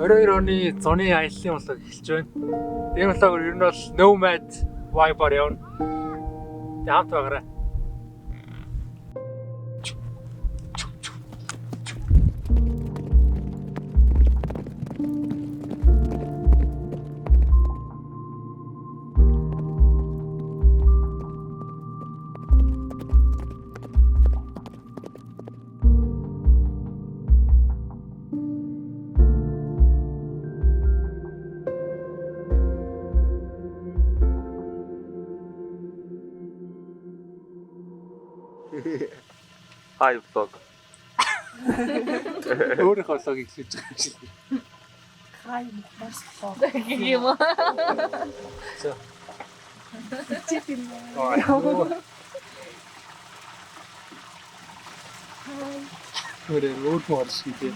22 оны ЗУНЫ АЯЛАЛын влог эхэлж байна. Энэ влогоор ер нь бол Nomad Vibe-аар явна. Тэг хамт байгаарай. Hi vlog. Өөрийнхөө влогийг хийж байгаа юм шиг. Hi vlog. Гэмээ. За. Чипин. Өөр мөр шиг тийм.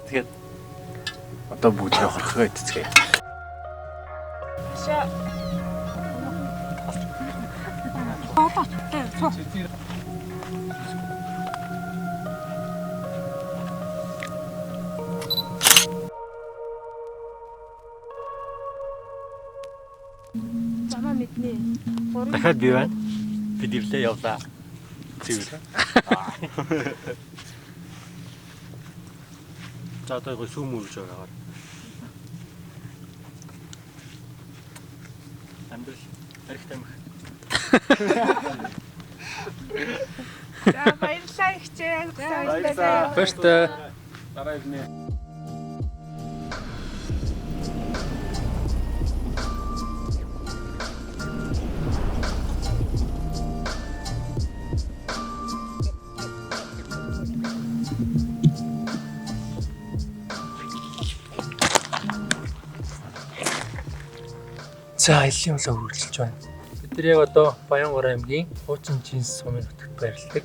Тэгээд одоо бүгдээ хорхоо идцгээе. Шаа. Замаа мэднэ. Дахиад би байна. Бид ирлээ явлаа. Цэвэр. За одоо гоо сүм үрж байгаа. Амбэл арихт амх. За баярлалаа ихчээ. Баярлалаа. Баяртай. Дараа ивнэ. За аяллаа влог үргэлжилж байна. Бид нар яг одоо Баянгор аймгийн хуучин Чинс сумын нутагт байрладаг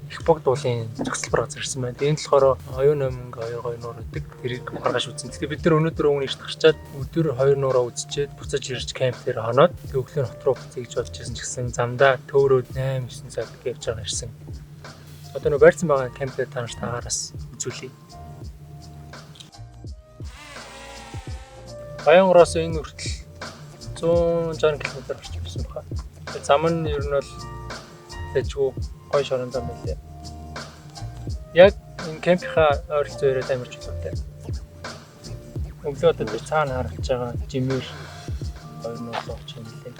их богд уулын зохицлбор газар ирсэн байна. Энэ болохоор Оюу Номин хоёр нуур гэдэг тэрийг маргааш үзсэн. Тэгэхээр бид нар өнөөдөр өнгө ирж гарчаад өдөр хоёр нуураа үзчихэд буцаж ирж камп дээр хоноод өглөө хот руу буцъя гэж болж ирсэн ч гэсэн замдаа төөрөөд 8-9 цаг явж байгаа ирсэн. Одоо нөө байрсан байгаа камп дээр танарт тагаараас үзүүлье. Баянгороос энэ хүртэл 160 км орчим байсан баха. Зам нь ер нь бол дэжгүй гоё шорон зам байлээ. Яг энэ кампийнхаа ойролцоо өрөөд амарч үлдээ. Өглөө одоо тэр цаана харагдаж байгаа жимээр хоёр нуур сууч юм лээ.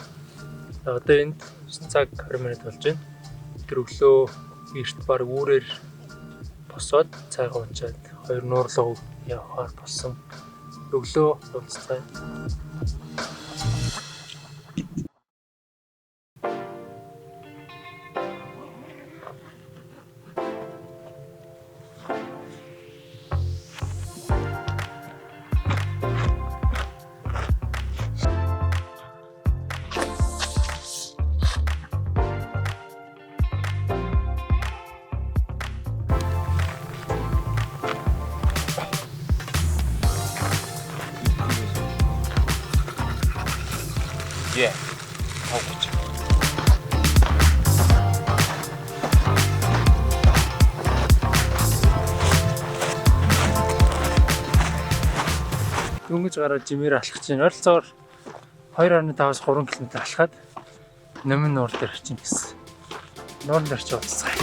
Одоо энд 9 цаг 20 минут болж байна. Тэр өглөө эрт баг үүрээр босоод цайгаа унчаад хоёр нуурлуу явахаар болсон. Өглөө уулзцай. Yeah. Очиж. Дөнгөж гараад жимээр алхаж чинь ойролцоогоор 2.5-аас 3 км алхаад Номин нуур дээр очиж гэсэн. Нуурын дээр ч уулзцгаая.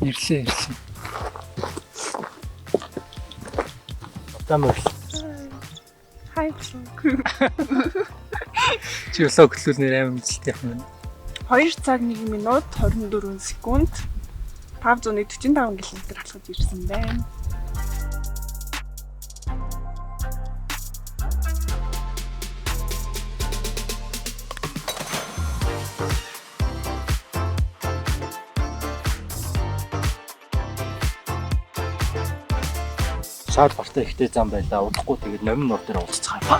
Ирлээ. Тамар. Хайцсан. Чи влог хөтлөл нэр аим үзэлтэй юм байна. 2 цаг 1 минут 24 секунд 545 км алхаж ирсэн байна. Шаад бартаа ихтэй зам байлаа. Удахгүй тэгээд номин нуур дээр уулзцгаая.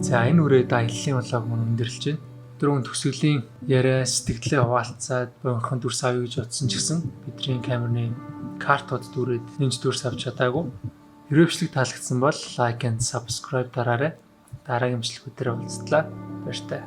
За энэ үрээд аяллаа влог мөн өндөрлж байна. Дөрөв төгсгөлийн яриа сэтгэлээ хуваалцаад богинохон дүрс авъя гэж бодсон ч гэсэн бидний камерны картууд дүрээд нэмж дүрс авч чадаагүй. Хэрвээ таалагдсан бол лайк and subscribe дараарай. Дараагийн бичлэгүүдээр уулзтлаа. Баяр таа.